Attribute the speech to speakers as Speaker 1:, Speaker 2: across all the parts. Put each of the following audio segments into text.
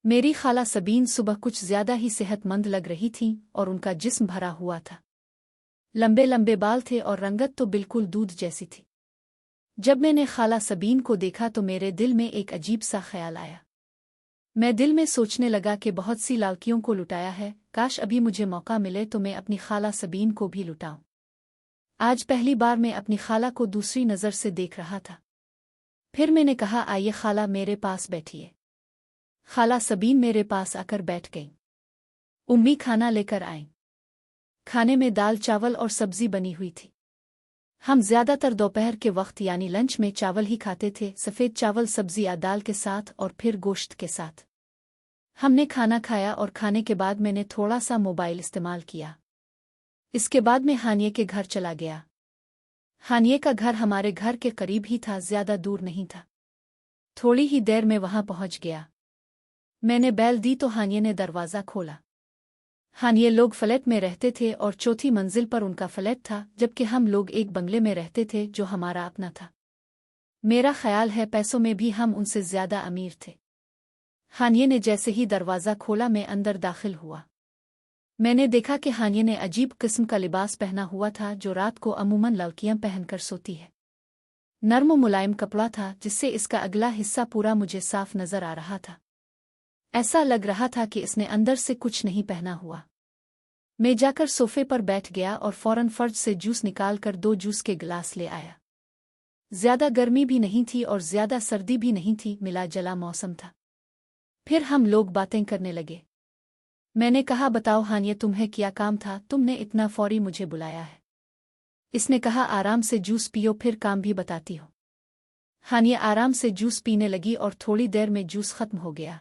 Speaker 1: मेरी खाला सबीन सुबह कुछ ज्यादा ही सेहतमंद लग रही थीं और उनका जिस्म भरा हुआ था। लंबे लंबे बाल थे और रंगत तो बिल्कुल दूध जैसी थी। जब मैंने खाला सबीन को देखा तो मेरे दिल में एक अजीब सा ख्याल आया। मैं दिल में सोचने लगा कि बहुत सी लड़कियों को लुटाया है, काश अभी मुझे मौका मिले तो मैं अपनी खाला सबीन को भी लुटाऊं। आज पहली बार मैं अपनी खाला को दूसरी नज़र से देख रहा था। फिर मैंने कहा, आइए खाला मेरे पास बैठिए। खाला सबीन मेरे पास आकर बैठ गई। उम्मी खाना लेकर आईं। खाने में दाल चावल और सब्जी बनी हुई थी। हम ज्यादातर दोपहर के वक्त यानी लंच में चावल ही खाते थे, सफ़ेद चावल सब्जी या दाल के साथ और फिर गोश्त के साथ। हमने खाना खाया और खाने के बाद मैंने थोड़ा सा मोबाइल इस्तेमाल किया। इसके बाद मैं हानिए के घर चला गया। हानिए का घर हमारे घर के करीब ही था, ज्यादा दूर नहीं था। थोड़ी ही देर में वहां पहुंच गया। मैंने बैल दी तो हानिए ने दरवाज़ा खोला। हानिए लोग फ्लैट में रहते थे और चौथी मंजिल पर उनका फ्लैट था, जबकि हम लोग एक बंगले में रहते थे जो हमारा अपना था। मेरा ख्याल है पैसों में भी हम उनसे ज्यादा अमीर थे। हानिए ने जैसे ही दरवाज़ा खोला मैं अंदर दाखिल हुआ। मैंने देखा कि हानिए ने अजीब किस्म का लिबास पहना हुआ था जो रात को अमूमन लड़कियां पहनकर सोती है। नर्म मुलायम कपड़ा था जिससे इसका अगला हिस्सा पूरा मुझे साफ नजर आ रहा था। ऐसा लग रहा था कि इसने अंदर से कुछ नहीं पहना हुआ। मैं जाकर सोफे पर बैठ गया और फौरन फर्ज से जूस निकालकर 2 जूस के गिलास ले आया। ज्यादा गर्मी भी नहीं थी और ज्यादा सर्दी भी नहीं थी, मिला जला मौसम था। फिर हम लोग बातें करने लगे। मैंने कहा, बताओ हानिए तुम्हें क्या काम था, तुमने इतना फौरी मुझे बुलाया है। इसने कहा, आराम से जूस पियो फिर काम भी बताती हो। हानिए आराम से जूस पीने लगी और थोड़ी देर में जूस खत्म हो गया।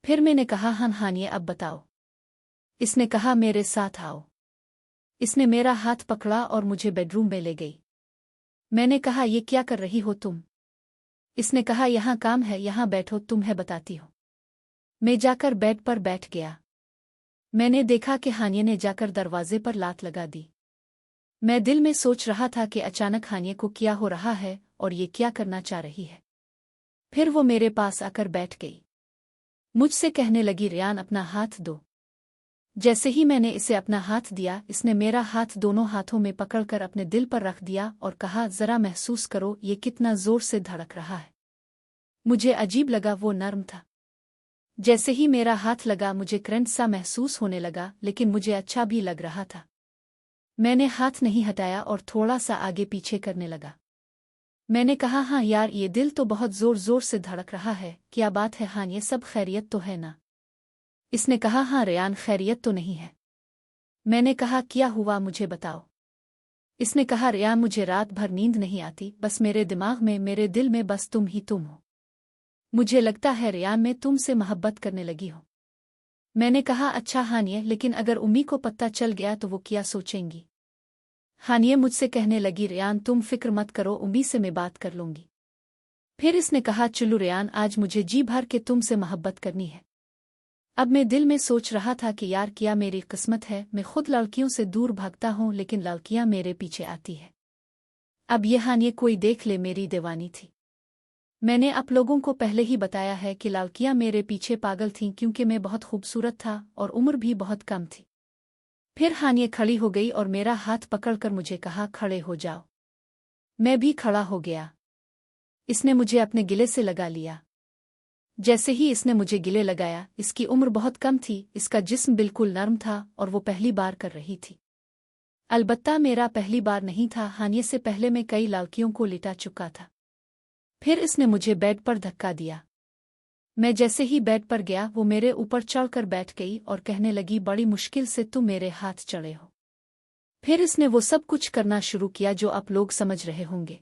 Speaker 1: फिर मैंने कहा, हाँ हानिए अब बताओ। इसने कहा, मेरे साथ आओ। इसने मेरा हाथ पकड़ा और मुझे बेडरूम में ले गई। मैंने कहा, ये क्या कर रही हो तुम? इसने कहा, यहाँ काम है, यहाँ बैठो, तुम्हें बताती हो। मैं जाकर बेड पर बैठ गया। मैंने देखा कि हानिए ने जाकर दरवाजे पर लात लगा दी। मैं दिल में सोच रहा था कि अचानक हानिए को क्या हो रहा है और ये क्या करना चाह रही है। फिर वो मेरे पास आकर बैठ गई। मुझसे कहने लगी, रेयान अपना हाथ दो। जैसे ही मैंने इसे अपना हाथ दिया, इसने मेरा हाथ दोनों हाथों में पकड़कर अपने दिल पर रख दिया और कहा, जरा महसूस करो ये कितना जोर से धड़क रहा है। मुझे अजीब लगा, वो नर्म था। जैसे ही मेरा हाथ लगा मुझे करंट सा महसूस होने लगा, लेकिन मुझे अच्छा भी लग रहा था। मैंने हाथ नहीं हटाया और थोड़ा सा आगे पीछे करने लगा। मैंने कहा, हाँ यार ये दिल तो बहुत जोर जोर से धड़क रहा है, क्या बात है हान, ये सब खैरियत तो है ना? इसने कहा, हाँ रेयान खैरियत तो नहीं है। मैंने कहा, क्या हुआ मुझे बताओ। इसने कहा, रेयान मुझे रात भर नींद नहीं आती, बस मेरे दिमाग में मेरे दिल में बस तुम ही तुम हो। मुझे लगता है रेयान मैं तुमसे मोहब्बत करने लगी हूँ। मैंने कहा, अच्छा हानिए, लेकिन अगर उम्मी को पता चल गया तो वो क्या सोचेंगी? हानिए मुझसे कहने लगी, रेयान तुम फिक्र मत करो, उम्मी से मैं बात कर लूंगी। फिर इसने कहा, चलो रेयान आज मुझे जी भर के तुमसे मोहब्बत करनी है। अब मैं दिल में सोच रहा था कि यार क्या मेरी किस्मत है, मैं खुद लड़कियों से दूर भागता हूँ लेकिन लड़कियां मेरे पीछे आती है। अब ये हानिए कोई देख ले मेरी दीवानी थी। मैंने आप लोगों को पहले ही बताया है कि लड़कियां मेरे पीछे पागल थीं क्योंकि मैं बहुत खूबसूरत था और उम्र भी बहुत कम थी। फिर हानिए खड़ी हो गई और मेरा हाथ पकड़कर मुझे कहा, खड़े हो जाओ। मैं भी खड़ा हो गया। इसने मुझे अपने गिले से लगा लिया। जैसे ही इसने मुझे गिले लगाया, इसकी उम्र बहुत कम थी, इसका जिस्म बिल्कुल नर्म था और वो पहली बार कर रही थी। अलबत्ता मेरा पहली बार नहीं था, हानिए से पहले मैं कई लड़कियों को लिटा चुका था। फिर इसने मुझे बेड पर धक्का दिया। मैं जैसे ही बेड पर गया वो मेरे ऊपर चढ़कर बैठ गई और कहने लगी, बड़ी मुश्किल से तुम मेरे हाथ चढ़े हो। फिर इसने वो सब कुछ करना शुरू किया जो आप लोग समझ रहे होंगे।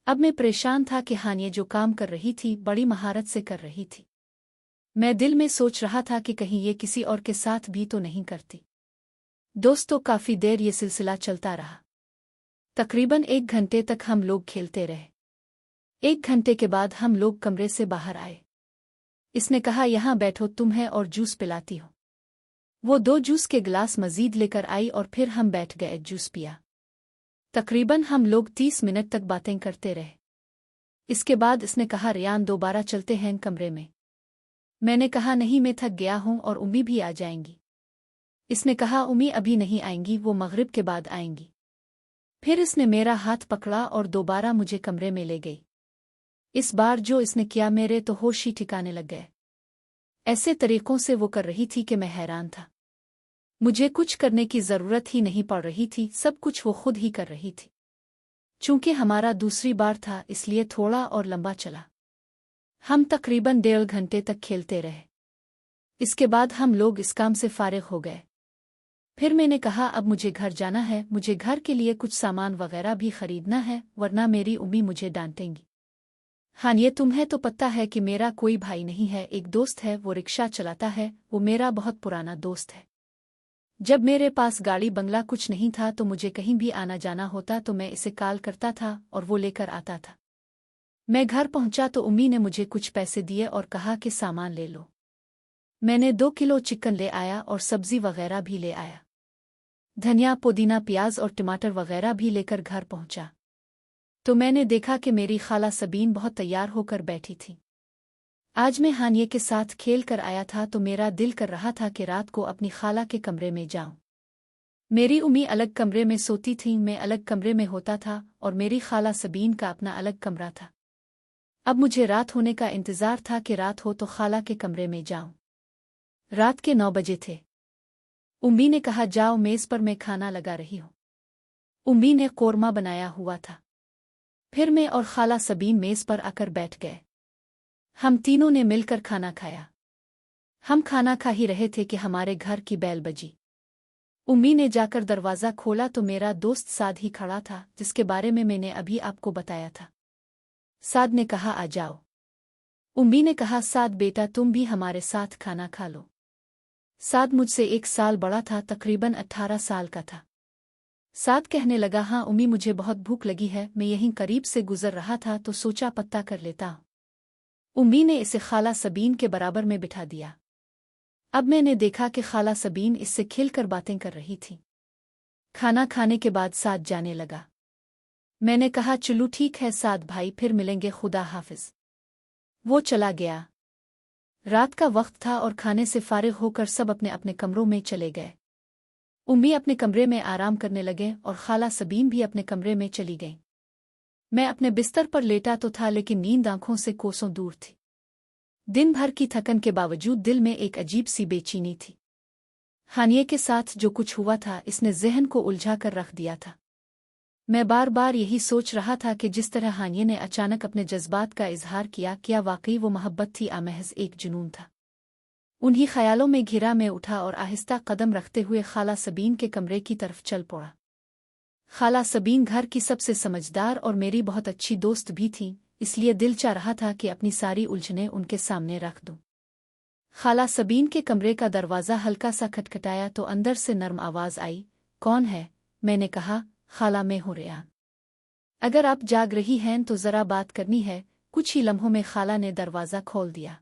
Speaker 1: अब मैं परेशान था कि हानिए जो काम कर रही थी बड़ी महारत से कर रही थी। मैं दिल में सोच रहा था कि कहीं ये किसी और के साथ भी तो नहीं करती। दोस्तों काफी देर ये सिलसिला चलता रहा। तकरीबन 1 घंटे तक हम लोग खेलते रहे। 1 घंटे के बाद हम लोग कमरे से बाहर आए। इसने कहा, यहाँ बैठो, तुम्हें और जूस पिलाती हो। वो 2 जूस के गिलास मजीद लेकर आई और फिर हम बैठ गए, जूस पिया। तकरीबन हम लोग 30 मिनट तक बातें करते रहे। इसके बाद इसने कहा, रेयान दोबारा चलते हैं कमरे में। मैंने कहा नहीं, मैं थक गया हूं और उम्मी भी आ जाएंगी। इसने कहा उम्मी अभी नहीं आएंगी, वो मगरिब के बाद आएंगी। फिर इसने मेरा हाथ पकड़ा और दोबारा मुझे कमरे में ले गई। इस बार जो इसने किया मेरे तो होश ही ठिकाने लग गए। ऐसे तरीकों से वो कर रही थी कि मैं हैरान था। मुझे कुछ करने की जरूरत ही नहीं पड़ रही थी, सब कुछ वो खुद ही कर रही थी। चूंकि हमारा दूसरी बार था इसलिए थोड़ा और लंबा चला। हम तकरीबन 1.5 घंटे तक खेलते रहे। इसके बाद हम लोग इस काम से फारिग हो गए। फिर मैंने कहा अब मुझे घर जाना है, मुझे घर के लिए कुछ सामान वगैरह भी खरीदना है, वरना मेरी उम्मी मुझे डांटेंगी। हाँ, ये तुम्हें तो पता है कि मेरा कोई भाई नहीं है, एक दोस्त है, वो रिक्शा चलाता है, वो मेरा बहुत पुराना दोस्त है। जब मेरे पास गाड़ी बंगला कुछ नहीं था तो मुझे कहीं भी आना जाना होता तो मैं इसे कॉल करता था और वो लेकर आता था। मैं घर पहुंचा तो उम्मी ने मुझे कुछ पैसे दिए और कहा कि सामान ले लो। मैंने 2 किलो चिकन ले आया और सब्जी वगैरह भी ले आया। धनिया, पुदीना, प्याज और टमाटर वगैरह भी लेकर घर पहुंचा तो मैंने देखा कि मेरी खाला सबीन बहुत तैयार होकर बैठी थी। आज मैं हानिए के साथ खेल कर आया था तो मेरा दिल कर रहा था कि रात को अपनी खाला के कमरे में जाऊं। मेरी उम्मी अलग कमरे में सोती थी, मैं अलग कमरे में होता था और मेरी खाला सबीन का अपना अलग कमरा था। अब मुझे रात होने का इंतजार था कि रात हो तो खाला के कमरे में जाऊं। रात के 9 बजे थे। उम्मी ने कहा जाओ, मेज पर मैं खाना लगा रही हूं। उम्मी ने कोरमा बनाया हुआ था। फिर मैं और खाला सबीन मेज पर आकर बैठ गए। हम तीनों ने मिलकर खाना खाया। हम खाना खा ही रहे थे कि हमारे घर की बेल बजी। उम्मी ने जाकर दरवाज़ा खोला तो मेरा दोस्त साद ही खड़ा था, जिसके बारे में मैंने अभी आपको बताया था। साद ने कहा आ जाओ। उम्मी ने कहा साद बेटा तुम भी हमारे साथ खाना खा लो। साद मुझसे 1 साल बड़ा था, तकरीबन 18 साल का था। साद कहने लगा हाँ उम्मी, मुझे बहुत भूख लगी है, मैं यहीं करीब से गुजर रहा था तो सोचा पत्ता कर लेता हूं। उम्मी ने इसे खाला सबीन के बराबर में बिठा दिया। अब मैंने देखा कि खाला सबीन इससे खिलकर बातें कर रही थी। खाना खाने के बाद साद जाने लगा। मैंने कहा चलो ठीक है साद भाई, फिर मिलेंगे, खुदा हाफिज। वो चला गया। रात का वक्त था और खाने से फारिग होकर सब अपने अपने कमरों में चले गए। उम्मी अपने कमरे में आराम करने लगे और खाला सबीन भी अपने कमरे में चली गई। मैं अपने बिस्तर पर लेटा तो था लेकिन नींद आंखों से कोसों दूर थी। दिन भर की थकन के बावजूद दिल में एक अजीब सी बेचैनी थी। हानिए के साथ जो कुछ हुआ था इसने ज़हन को उलझा कर रख दिया था। मैं बार बार यही सोच रहा था कि जिस तरह हानिए ने अचानक अपने जज्बात का इजहार किया, क्या वाकई वो मोहब्बत थी या महज एक जुनून था। उन्हीं ख्यालों में घिरा मैं उठा और आहिस्ता कदम रखते हुए खाला सबीन के कमरे की तरफ चल पड़ा। खाला सबीन घर की सबसे समझदार और मेरी बहुत अच्छी दोस्त भी थी, इसलिए दिल चाह रहा था कि अपनी सारी उलझनें उनके सामने रख दूं। खाला सबीन के कमरे का दरवाज़ा हल्का सा खटखटाया तो अंदर से नर्म आवाज़ आई, कौन है? मैंने कहा, खाला मैं हूं रेयान। अगर आप जाग रही हैं तो ज़रा बात करनी है। कुछ ही लम्हों में खाला ने दरवाज़ा खोल दिया।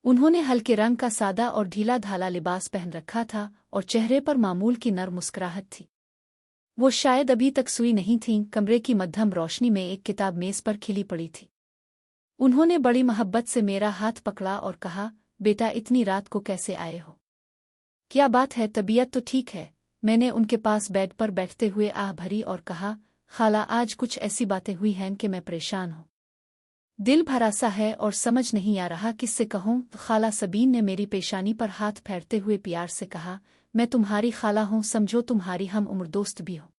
Speaker 1: उन्होंने हल्के रंग का सादा और ढीला ढाला लिबास पहन रखा था और चेहरे पर मामूल की नर्म मुस्कुराहट थी। वो शायद अभी तक सोई नहीं थीं। कमरे की मध्यम रोशनी में एक किताब मेज़ पर खिली पड़ी थी। उन्होंने बड़ी मोहब्बत से मेरा हाथ पकड़ा और कहा, बेटा इतनी रात को कैसे आए हो? क्या बात है, तबीयत तो ठीक है? मैंने उनके पास बेड पर बैठते हुए आह भरी और कहा, खाला आज कुछ ऐसी बातें हुई हैं कि मैं परेशान हूँ। दिल भरा सा है और समझ नहीं आ रहा किससे कहूँ। खाला सबीन ने मेरी पेशानी पर हाथ फेरते हुए प्यार से कहा, मैं तुम्हारी खाला हूँ, समझो तुम्हारी हम उम्र दोस्त भी हो।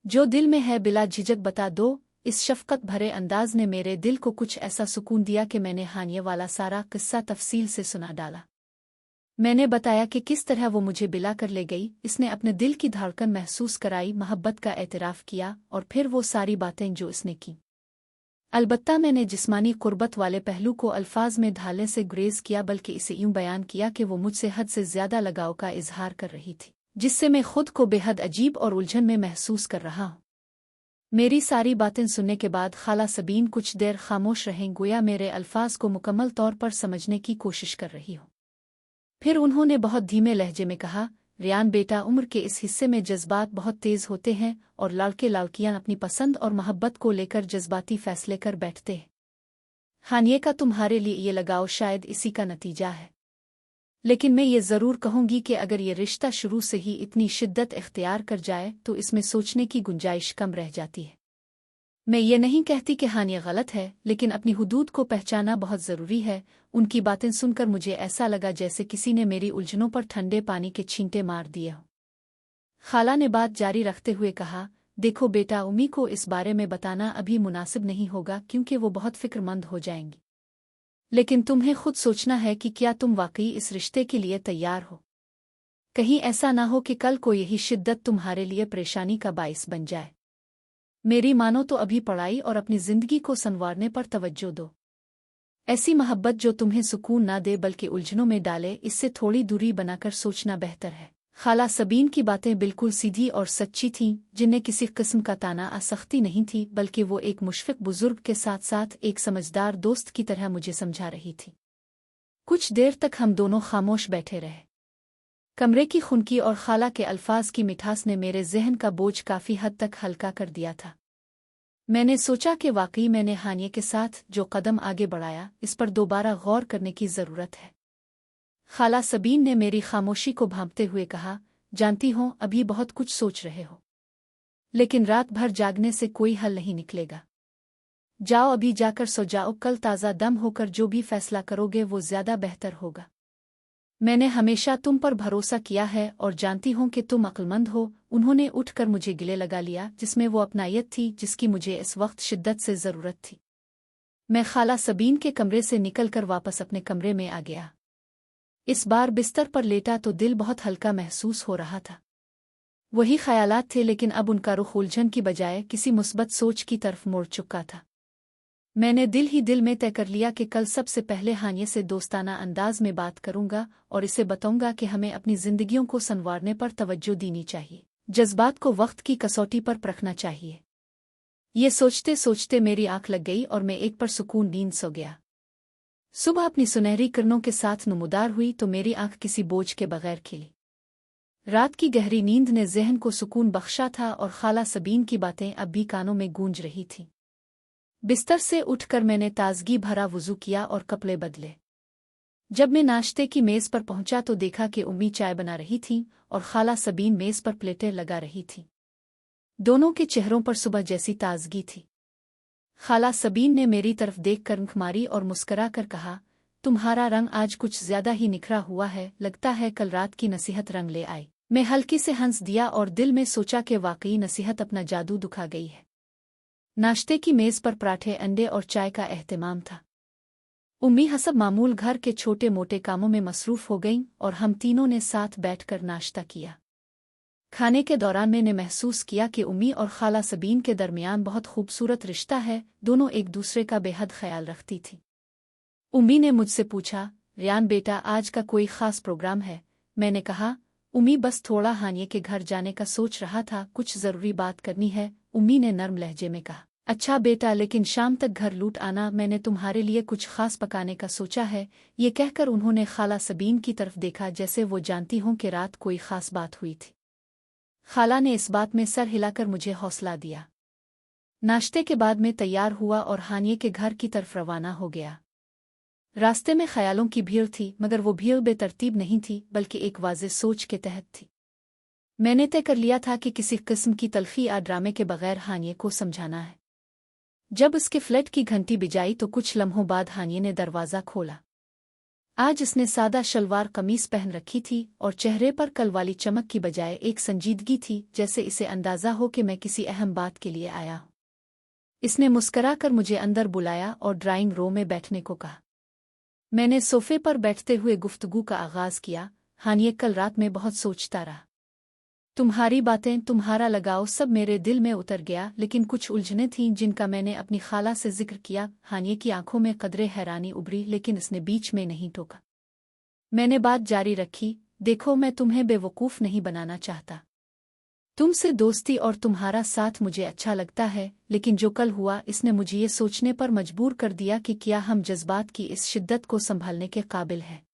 Speaker 1: जो दिल में है बिला झिझक बता दो। इस शफकत भरे अंदाज ने मेरे दिल को कुछ ऐसा सुकून दिया कि मैंने हानिए वाला सारा किस्सा तफसील से सुना डाला। मैंने बताया कि किस तरह वो मुझे बिला कर ले गई। इसने अपने दिल की धड़कन महसूस कराई, मोहब्बत का एतराफ़ किया और फिर वो सारी बातें जो इसने की। अलबत्ता मैंने जिस्मानी कुर्बत वाले पहलू को अल्फाज में ढालने से गुरेज किया, बल्कि इसे यूं बयान किया कि वो मुझसे हद से ज्यादा लगाव का इजहार कर रही थी, जिससे मैं खुद को बेहद अजीब और उलझन में महसूस कर रहा हूँ। मेरी सारी बातें सुनने के बाद खाला सबीन कुछ देर खामोश रहें, गोया मेरे अल्फाज को मुकम्मल तौर पर समझने की कोशिश कर रही हो। फिर उन्होंने बहुत धीमे लहजे में कहा, रेयान बेटा, उम्र के इस हिस्से में जज्बात बहुत तेज होते हैं और लड़के लड़कियां अपनी पसंद और मोहब्बत को लेकर जज्बाती फैसले कर बैठते हैं। हानिए का तुम्हारे लिए ये लगाव शायद इसी का नतीजा है। लेकिन मैं ये ज़रूर कहूँगी कि अगर ये रिश्ता शुरू से ही इतनी शिद्दत इख्तियार कर जाए तो इसमें सोचने की गुंजाइश कम रह जाती है। मैं ये नहीं कहती कि हानिया गलत है, लेकिन अपनी हुदूद को पहचाना बहुत ज़रूरी है। उनकी बातें सुनकर मुझे ऐसा लगा जैसे किसी ने मेरी उलझनों पर ठंडे पानी के छींटे मार दिए हों। खाला ने बात जारी रखते हुए कहा, देखो बेटा, उम्मी को इस बारे में बताना अभी मुनासिब नहीं होगा क्योंकि वो बहुत फिक्रमंद हो जाएंगी। लेकिन तुम्हें खुद सोचना है कि क्या तुम वाकई इस रिश्ते के लिए तैयार हो। कहीं ऐसा ना हो कि कल को यही शिद्दत तुम्हारे लिए परेशानी का बाइस बन जाए। मेरी मानो तो अभी पढ़ाई और अपनी जिंदगी को संवारने पर तवज्जो दो। ऐसी मोहब्बत जो तुम्हें सुकून ना दे बल्कि उलझनों में डाले, इससे थोड़ी दूरी बनाकर सोचना बेहतर है। खाला सबीन की बातें बिल्कुल सीधी और सच्ची थीं, जिन्हें किसी किस्म का ताना सख्ती नहीं थी, बल्कि वो एक मुशफ़िक़ बुजुर्ग के साथ साथ एक समझदार दोस्त की तरह मुझे समझा रही थी। कुछ देर तक हम दोनों खामोश बैठे रहे। कमरे की खुनकी और खाला के अल्फाज की मिठास ने मेरे जहन का बोझ काफ़ी हद तक हल्का कर दिया था। मैंने सोचा कि वाकई मैंने हानिया के साथ जो कदम आगे बढ़ाया, इस पर दोबारा गौर करने की ज़रूरत है। खाला सबीन ने मेरी खामोशी को भांपते हुए कहा, जानती हो अभी बहुत कुछ सोच रहे हो, लेकिन रात भर जागने से कोई हल नहीं निकलेगा। जाओ अभी जाकर सो जाओ, कल ताज़ा दम होकर जो भी फैसला करोगे वो ज़्यादा बेहतर होगा। मैंने हमेशा तुम पर भरोसा किया है और जानती हूँ कि तुम अक्लमंद हो। उन्होंने उठकर मुझे गले लगा लिया, जिसमें वो अपनायत थी जिसकी मुझे इस वक्त शिद्दत से ज़रूरत थी। मैं खाला सबीन के कमरे से निकलकर वापस अपने कमरे में आ गया। इस बार बिस्तर पर लेटा तो दिल बहुत हल्का महसूस हो रहा था। वही ख्यालात थे, लेकिन अब उनका रुख उलझन की बजाय किसी मुस्बत सोच की तरफ मुड़ चुका था। मैंने दिल ही दिल में तय कर लिया कि कल सबसे पहले हानिया से दोस्ताना अंदाज में बात करूंगा और इसे बताऊंगा कि हमें अपनी जिंदगियों को संवारने पर तवज्जो देनी चाहिए, जज्बात को वक्त की कसौटी पर परखना चाहिए। ये सोचते सोचते मेरी आंख लग गई और मैं एक पर सुकून नींद सो गया। सुबह अपनी सुनहरी किरणों के साथ नुमुदार हुई तो मेरी आंख किसी बोझ के बगैर खिली। रात की गहरी नींद ने जहन को सुकून बख्शा था और खाला सबीन की बातें अब भी कानों में गूंज रही थीं। बिस्तर से उठकर मैंने ताजगी भरा वुजू किया और कपड़े बदले। जब मैं नाश्ते की मेज़ पर पहुंचा तो देखा कि उम्मी चाय बना रही थी और खाला सबीन मेज़ पर प्लेटें लगा रही थी। दोनों के चेहरों पर सुबह जैसी ताजगी थी। खाला सबीन ने मेरी तरफ देखकर आंख मारी और मुस्करा कर कहा, तुम्हारा रंग आज कुछ ज्यादा ही निखरा हुआ है, लगता है कल रात की नसीहत रंग ले आई। मैं हल्की से हंस दिया और दिल में सोचा कि वाकई नसीहत अपना जादू दिखा गई है। नाश्ते की मेज़ पर पराठे, अंडे और चाय का एहतमाम था। उम्मी हसब मामूल घर के छोटे मोटे कामों में मसरूफ हो गईं और हम तीनों ने साथ बैठकर नाश्ता किया। खाने के दौरान मैंने महसूस किया कि उम्मी और खाला सबीन के दरमियान बहुत खूबसूरत रिश्ता है। दोनों एक दूसरे का बेहद ख्याल रखती थी। उम्मी ने मुझसे पूछा, रियान बेटा आज का कोई ख़ास प्रोग्राम है? मैंने कहा, उम्मी बस थोड़ा हानिया के घर जाने का सोच रहा था, कुछ ज़रूरी बात करनी है। उम्मी ने नर्म लहजे में कहा, अच्छा बेटा, लेकिन शाम तक घर लौट आना, मैंने तुम्हारे लिए कुछ खास पकाने का सोचा है। ये कहकर उन्होंने खाला सबीन की तरफ देखा जैसे वो जानती हों कि रात कोई खास बात हुई थी। खाला ने इस बात में सर हिलाकर मुझे हौसला दिया। नाश्ते के बाद मैं तैयार हुआ और हानिया के घर की तरफ रवाना हो गया। रास्ते में ख्यालों की भीड़ थी, मगर वो भीड़ बेतरतीब नहीं थी बल्कि एक वाज़ेह सोच के तहत थी। मैंने तय कर लिया था कि किसी किस्म की तलखी या ड्रामे के बगैर हानिया को समझाना है। जब उसके फ्लैट की घंटी बजाई तो कुछ लम्हों बाद हानिया ने दरवाज़ा खोला। आज उसने सादा शलवार कमीज पहन रखी थी और चेहरे पर कल वाली चमक की बजाय एक संजीदगी थी, जैसे इसे अंदाज़ा हो कि मैं किसी अहम बात के लिए आया हूँ। इसने मुस्कराकर मुझे अंदर बुलाया और ड्राइंग रूम में बैठने को कहा। मैंने सोफे पर बैठते हुए गुफ्तगू का आगाज़ किया। हानिया, कल रात में बहुत सोचता रहा। तुम्हारी बातें, तुम्हारा लगाव सब मेरे दिल में उतर गया, लेकिन कुछ उलझनें थीं जिनका मैंने अपनी खाला से जिक्र किया। हानिया की आंखों में कदरे हैरानी उभरी, लेकिन इसने बीच में नहीं टोका। मैंने बात जारी रखी, देखो मैं तुम्हें बेवकूफ़ नहीं बनाना चाहता। तुमसे दोस्ती और तुम्हारा साथ मुझे अच्छा लगता है, लेकिन जो कल हुआ इसने मुझे ये सोचने पर मजबूर कर दिया कि क्या हम जज्बात की इस शिद्दत को संभालने के काबिल हैं।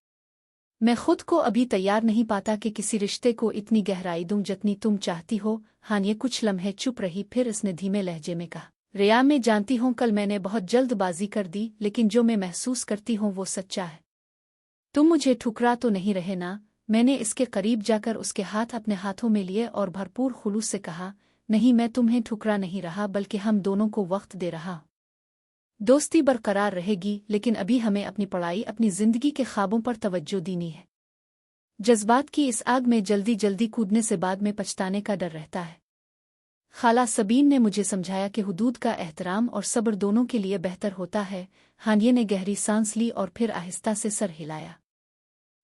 Speaker 1: मैं खुद को अभी तैयार नहीं पाता कि किसी रिश्ते को इतनी गहराई दूं जितनी तुम चाहती हो। हानिया कुछ लम्हे चुप रही, फिर इसने धीमे लहजे में कहा, रिया, मैं जानती हूँ कल मैंने बहुत जल्दबाजी कर दी, लेकिन जो मैं महसूस करती हूँ वो सच्चा है। तुम मुझे ठुकरा तो नहीं रहे ना? मैंने इसके करीब जाकर उसके हाथ अपने हाथों में लिए और भरपूर खुलूस से कहा, नहीं, मैं तुम्हें ठुकरा नहीं रहा, बल्कि हम दोनों को वक्त दे रहा हूं। दोस्ती बरकरार रहेगी, लेकिन अभी हमें अपनी पढ़ाई, अपनी जिंदगी के ख्वाबों पर तवज्जो देनी है। जज्बात की इस आग में जल्दी जल्दी कूदने से बाद में पछताने का डर रहता है। खाला सबीन ने मुझे समझाया कि हुदूद का एहतराम और सब्र दोनों के लिए बेहतर होता है। हानिया ने गहरी सांस ली और फिर आहिस्ता से सर हिलाया।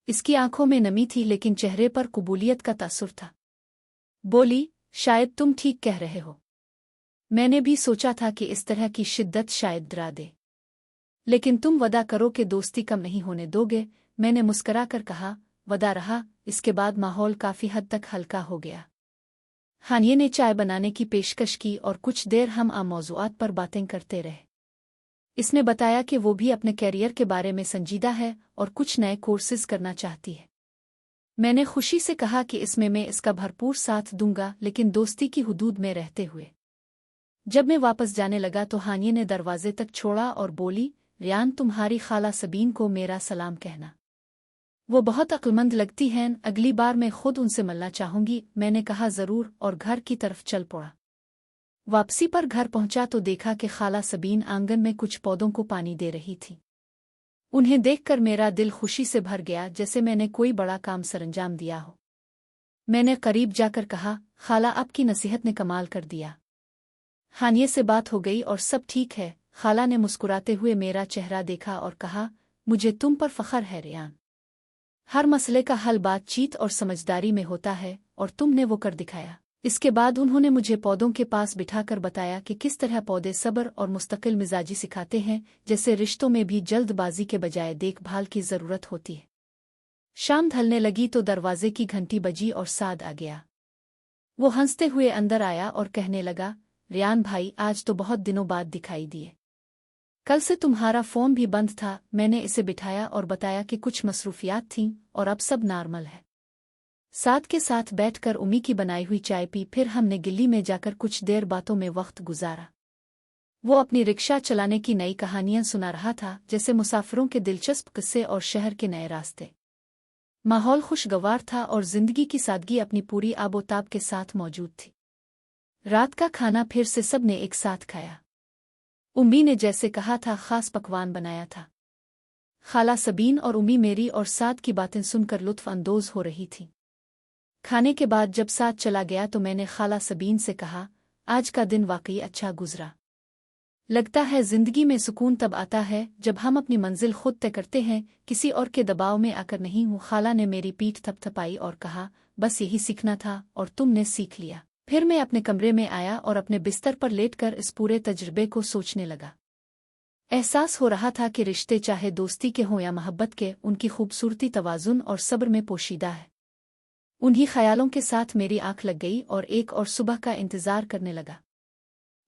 Speaker 1: इसकी आंखों में नमी थी, लेकिन चेहरे पर कबूलियत का तासुर था। बोली, शायद तुम ठीक कह रहे हो। मैंने भी सोचा था कि इस तरह की शिद्दत शायद डरा दे, लेकिन तुम वदा करो कि दोस्ती कम नहीं होने दोगे। मैंने मुस्कराकर कहा, वदा रहा। इसके बाद माहौल काफी हद तक हल्का हो गया। हानिया ने चाय बनाने की पेशकश की और कुछ देर हम आम मौज़ूआत पर बातें करते रहे। इसने बताया कि वो भी अपने कैरियर के बारे में संजीदा है और कुछ नए कोर्सेज करना चाहती है। मैंने खुशी से कहा कि इसमें मैं इसका भरपूर साथ दूंगा, लेकिन दोस्ती की हुदूद में रहते हुए। जब मैं वापस जाने लगा तो हानिया ने दरवाजे तक छोड़ा और बोली, रियान, तुम्हारी खाला सबीन को मेरा सलाम कहना। वो बहुत अक्लमंद लगती हैं, अगली बार मैं खुद उनसे मिलना चाहूंगी। मैंने कहा, जरूर, और घर की तरफ चल पड़ा। वापसी पर घर पहुंचा तो देखा कि खाला सबीन आंगन में कुछ पौधों को पानी दे रही थी। उन्हें देखकर मेरा दिल खुशी से भर गया, जैसे मैंने कोई बड़ा काम सरंजाम दिया हो। मैंने करीब जाकर कहा, खाला, आपकी नसीहत ने कमाल कर दिया। हानिया से बात हो गई और सब ठीक है। खाला ने मुस्कुराते हुए मेरा चेहरा देखा और कहा, मुझे तुम पर फख्र है रियान। हर मसले का हल बातचीत और समझदारी में होता है, और तुमने वो कर दिखाया। इसके बाद उन्होंने मुझे पौधों के पास बिठाकर बताया कि किस तरह पौधे सब्र और मुस्तकिल मिजाजी सिखाते हैं, जैसे रिश्तों में भी जल्दबाजी के बजाय देखभाल की जरूरत होती है। शाम ढलने लगी तो दरवाजे की घंटी बजी और साद आ गया। वो हंसते हुए अंदर आया और कहने लगा, रियान भाई, आज तो बहुत दिनों बाद दिखाई दिए। कल से तुम्हारा फोन भी बंद था। मैंने इसे बिठाया और बताया कि कुछ मसरूफियात थीं और अब सब नॉर्मल है। साथ के साथ बैठकर उम्मी की बनाई हुई चाय पी, फिर हमने गिल्ली में जाकर कुछ देर बातों में वक्त गुजारा। वो अपनी रिक्शा चलाने की नई कहानियां सुना रहा था, जैसे मुसाफिरों के दिलचस्प किस्से और शहर के नए रास्ते। माहौल खुशगवार था और जिंदगी की सादगी अपनी पूरी आबोताब के साथ मौजूद थी। रात का खाना फिर से सबने एक साथ खाया। उम्मी ने जैसे कहा था खास पकवान बनाया था। खाला सबीन और उम्मी मेरी और साद की बातें सुनकर लुत्फ अंदोज हो रही थी। खाने के बाद जब साद चला गया तो मैंने खाला सबीन से कहा, आज का दिन वाकई अच्छा गुजरा। लगता है जिंदगी में सुकून तब आता है जब हम अपनी मंजिल खुद तय करते हैं, किसी और के दबाव में आकर नहीं हूँ। खाला ने मेरी पीठ थपथपाई और कहा, बस यही सीखना था और तुमने सीख लिया। फिर मैं अपने कमरे में आया और अपने बिस्तर पर लेटकर इस पूरे तजुर्बे को सोचने लगा। एहसास हो रहा था कि रिश्ते चाहे दोस्ती के हों या मोहब्बत के, उनकी खूबसूरती तवाज़ुन और सब्र में पोशीदा है। उन्हीं ख्यालों के साथ मेरी आंख लग गई और एक और सुबह का इंतजार करने लगा।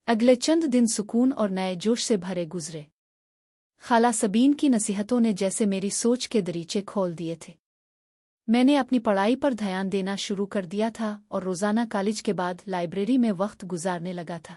Speaker 1: अगले चंद दिन सुकून और नए जोश से भरे गुजरे। खाला सबीन की नसीहतों ने जैसे मेरी सोच के दरीचे खोल दिए थे। मैंने अपनी पढ़ाई पर ध्यान देना शुरू कर दिया था और रोज़ाना कॉलेज के बाद लाइब्रेरी में वक्त गुजारने लगा था।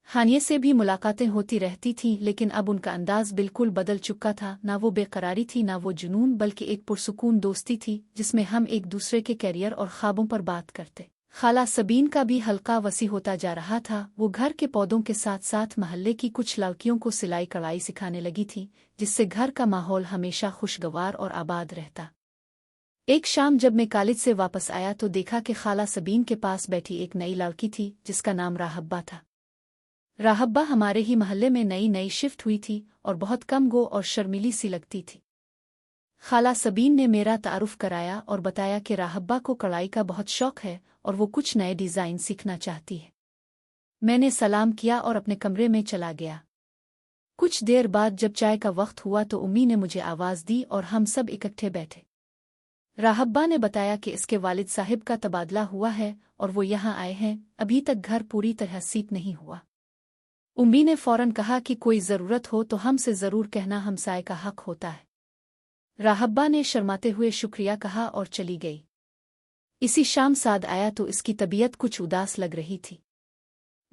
Speaker 1: हानिया से भी मुलाकातें होती रहती थीं, लेकिन अब उनका अंदाज बिल्कुल बदल चुका था। ना वो बेकरारी थी, ना वो जुनून, बल्कि एक पुरसुकून दोस्ती थी जिसमें हम एक दूसरे के कैरियर और ख्वाबों पर बात करते। खाला सबीन का भी हल्का वसी होता जा रहा था। वो घर के पौधों के साथ साथ महल्ले की कुछ लड़कियों को सिलाई कढ़ाई सिखाने लगी थी, जिससे घर का माहौल हमेशा खुशगवार और आबाद रहता। एक शाम जब मैं कॉलेज से वापस आया तो देखा कि खाला सबीन के पास बैठी एक नई लड़की थी जिसका नाम राहब्बा था। राहब्बा हमारे ही महल्ले में नई नई शिफ्ट हुई थी और बहुत कम गो और शर्मीली सी लगती थी। खाला सबीन ने मेरा तारुफ कराया और बताया कि राहब्बा को कढ़ाई का बहुत शौक है और वो कुछ नए डिज़ाइन सीखना चाहती है। मैंने सलाम किया और अपने कमरे में चला गया। कुछ देर बाद जब चाय का वक्त हुआ तो उम्मी ने मुझे आवाज़ दी और हम सब इकट्ठे बैठे। राहब्बा ने बताया कि इसके वालिद साहिब का तबादला हुआ है और वो यहाँ आए हैं। अभी तक घर पूरी तरह सीट नहीं हुआ। उम्मी ने फौरन कहा कि कोई ज़रूरत हो तो हमसे ज़रूर कहना, हमसाए का हक होता है। राहब्बा ने शर्माते हुए शुक्रिया कहा और चली गई। इसी शाम साद आया तो इसकी तबीयत कुछ उदास लग रही थी।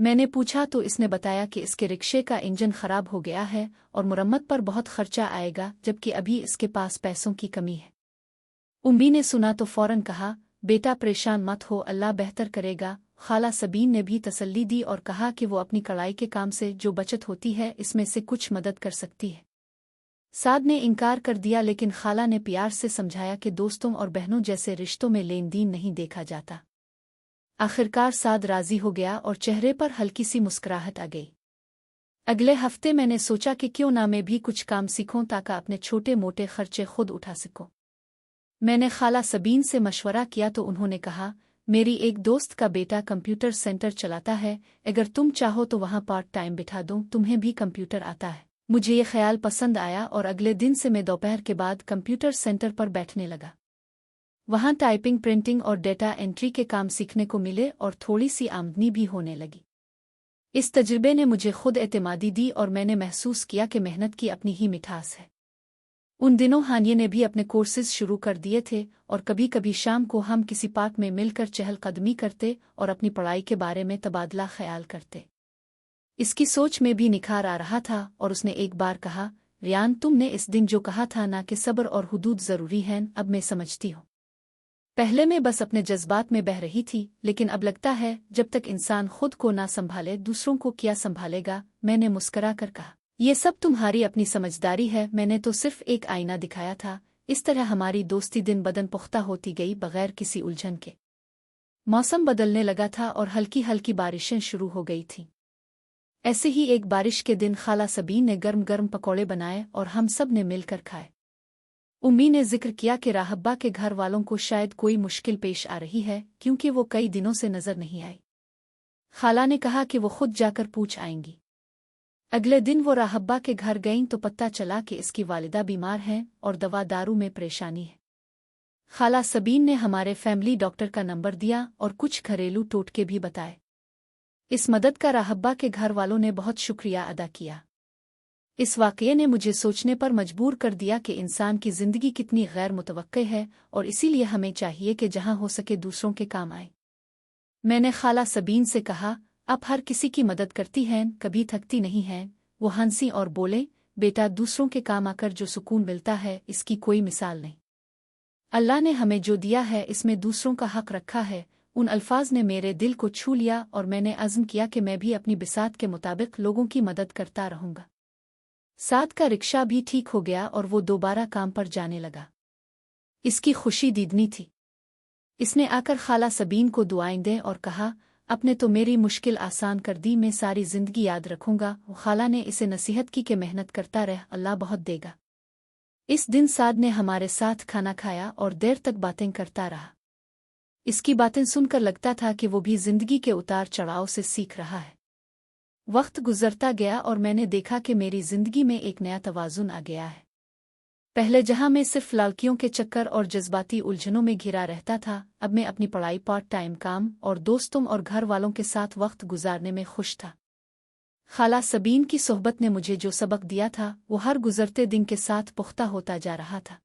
Speaker 1: मैंने पूछा तो इसने बताया कि इसके रिक्शे का इंजन खराब हो गया है और मुरम्मत पर बहुत खर्चा आएगा, जबकि अभी इसके पास पैसों की कमी है। उम्मी ने सुना तो फौरन कहा, बेटा परेशान मत हो, अल्लाह बेहतर करेगा। खाला सबीन ने भी तसल्ली दी और कहा कि वो अपनी कढ़ाई के काम से जो बचत होती है इसमें से कुछ मदद कर सकती है। साद ने इनकार कर दिया, लेकिन खाला ने प्यार से समझाया कि दोस्तों और बहनों जैसे रिश्तों में लेन देन नहीं देखा जाता। आखिरकार साद राजी हो गया और चेहरे पर हल्की सी मुस्कुराहट आ गई। अगले हफ्ते मैंने सोचा कि क्यों ना मैं भी कुछ काम सीखूं ताकि अपने छोटे मोटे खर्चे खुद उठा सकूं। मैंने खाला सबीन से मशवरा किया तो उन्होंने कहा, मेरी एक दोस्त का बेटा कंप्यूटर सेंटर चलाता है, अगर तुम चाहो तो वहां पार्ट टाइम बिठा दूं, तुम्हें भी कंप्यूटर आता है। मुझे ये ख्याल पसंद आया और अगले दिन से मैं दोपहर के बाद कंप्यूटर सेंटर पर बैठने लगा। वहां टाइपिंग, प्रिंटिंग और डेटा एंट्री के काम सीखने को मिले और थोड़ी सी आमदनी भी होने लगी। इस तजुर्बे ने मुझे खुद एतमादी दी और मैंने महसूस किया कि मेहनत की अपनी ही मिठास है। उन दिनों हानिया ने भी अपने कोर्सेज शुरू कर दिए थे और कभी कभी शाम को हम किसी पार्क में मिलकर चहलकदमी करते और अपनी पढ़ाई के बारे में तबादला ख्याल करते। इसकी सोच में भी निखार आ रहा था और उसने एक बार कहा, रियान, तुमने इस दिन जो कहा था ना कि सब्र और हुदूद ज़रूरी हैं, अब मैं समझती हूँ। पहले मैं बस अपने जज्बात में बह रही थी, लेकिन अब लगता है जब तक इंसान खुद को ना संभाले दूसरों को क्या संभालेगा। मैंने मुस्करा कर कहा, ये सब तुम्हारी अपनी समझदारी है, मैंने तो सिर्फ एक आईना दिखाया था। इस तरह हमारी दोस्ती दिन बदन पुख्ता होती गई बगैर किसी उलझन के। मौसम बदलने लगा था और हल्की हल्की बारिशें शुरू हो गई थीं। ऐसे ही एक बारिश के दिन खाला सबीन ने गर्म गर्म पकौड़े बनाए और हम सब ने मिलकर खाए। उम्मी ने जिक्र किया कि राहब्बा के घर वालों को शायद कोई मुश्किल पेश आ रही है, क्योंकि वो कई दिनों से नजर नहीं आई। खाला ने कहा कि वो खुद जाकर पूछ आएंगी। अगले दिन वो राहब्बा के घर गईं तो पता चला कि इसकी वालिदा बीमार हैं और दवा दारू में परेशानी है। खाला सबीन ने हमारे फैमिली डॉक्टर का नंबर दिया और कुछ घरेलू टोटके भी बताए। इस मदद का राहब्बा के घर वालों ने बहुत शुक्रिया अदा किया। इस वाक़ये ने मुझे सोचने पर मजबूर कर दिया कि इंसान की ज़िंदगी कितनी गैर मुतवक्के है और इसीलिए हमें चाहिए कि जहाँ हो सके दूसरों के काम आए। मैंने खाला सबीन से कहा, आप हर किसी की मदद करती हैं, कभी थकती नहीं हैं। वो हंसी और बोले, बेटा, दूसरों के काम आकर जो सुकून मिलता है इसकी कोई मिसाल नहीं। अल्लाह ने हमें जो दिया है इसमें दूसरों का हक रखा है। उन अल्फाज ने मेरे दिल को छू लिया और मैंने अज़्म किया कि मैं भी अपनी बिसात के मुताबिक लोगों की मदद करता रहूँगा। साद का रिक्शा भी ठीक हो गया और वो दोबारा काम पर जाने लगा। इसकी खुशी दीदनी थी। इसने आकर खाला सबीन को दुआएं दें और कहा, अपने तो मेरी मुश्किल आसान कर दी, मैं सारी ज़िंदगी याद रखूँगा। खाला ने इसे नसीहत की कि मेहनत करता रह, अल्लाह बहुत देगा। इस दिन साद ने हमारे साथ खाना खाया और देर तक बातें करता रहा। इसकी बातें सुनकर लगता था कि वो भी ज़िंदगी के उतार चढ़ाव से सीख रहा है। वक्त गुजरता गया और मैंने देखा कि मेरी ज़िंदगी में एक नया तवाज़ुन आ गया है। पहले जहां मैं सिर्फ लड़कियों के चक्कर और जज्बाती उलझनों में घिरा रहता था, अब मैं अपनी पढ़ाई, पार्ट टाइम काम और दोस्तों और घर वालों के साथ वक्त गुजारने में खुश था। खाला सबीन की सोहबत ने मुझे जो सबक दिया था वो हर गुजरते दिन के साथ पुख्ता होता जा रहा था।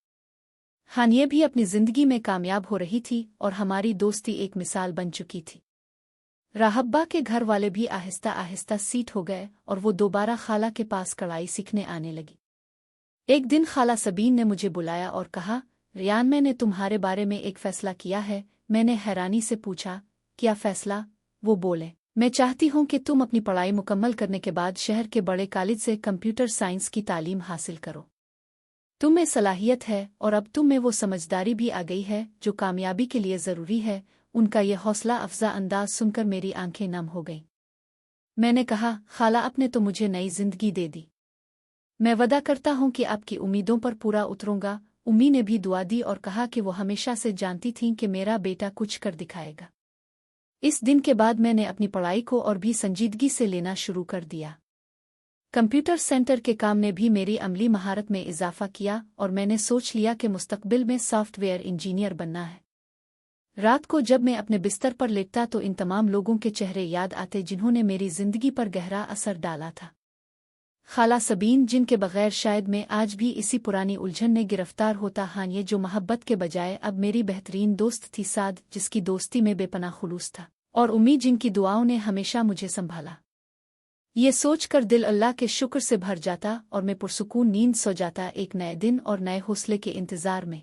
Speaker 1: हानिया भी अपनी ज़िंदगी में कामयाब हो रही थी और हमारी दोस्ती एक मिसाल बन चुकी थी। राहब्बा के घर वाले भी आहिस्ता आहिस्ता सीट हो गए और वो दोबारा खाला के पास कढ़ाई सीखने आने लगी। एक दिन खाला सबीन ने मुझे बुलाया और कहा, रियान, मैंने तुम्हारे बारे में एक फ़ैसला किया है। मैंने हैरानी से पूछा, क्या फ़ैसला? वो बोले, मैं चाहती हूँ कि तुम अपनी पढ़ाई मुकम्मल करने के बाद शहर के बड़े कॉलेज से कंप्यूटर साइंस की तालीम हासिल करो। तुम में सलाहियत है और अब तुम में वो समझदारी भी आ गई है जो कामयाबी के लिए ज़रूरी है। उनका ये हौसला अफजा अंदाज सुनकर मेरी आंखें नम हो गईं। मैंने कहा, खाला, आपने तो मुझे नई जिंदगी दे दी। मैं वादा करता हूँ कि आपकी उम्मीदों पर पूरा उतरूंगा। उम्मी ने भी दुआ दी और कहा कि वो हमेशा से जानती थीं कि मेरा बेटा कुछ कर दिखाएगा। इस दिन के बाद मैंने अपनी पढ़ाई को और भी संजीदगी से लेना शुरू कर दिया। कंप्यूटर सेंटर के काम ने भी मेरी अमली महारत में इजाफा किया और मैंने सोच लिया कि मुस्तकबिल में सॉफ्टवेयर इंजीनियर बनना है। रात को जब मैं अपने बिस्तर पर लेटता तो इन तमाम लोगों के चेहरे याद आते जिन्होंने मेरी जिंदगी पर गहरा असर डाला था। खाला सबीन, जिनके बगैर शायद मैं आज भी इसी पुरानी उलझन में गिरफ्तार होता। हानिया, जो मोहब्बत के बजाय अब मेरी बेहतरीन दोस्त थी। साद, जिसकी दोस्ती में बेपनाह खुलूस था। اور उम्मीद जिनकी दुआओं ने हमेशा मुझे संभाला। ये सोचकर दिल अल्लाह के शुक्र से भर जाता और मैं पुरसुकून नींद सो जाता, एक नए दिन और नए हौसले के इंतजार में।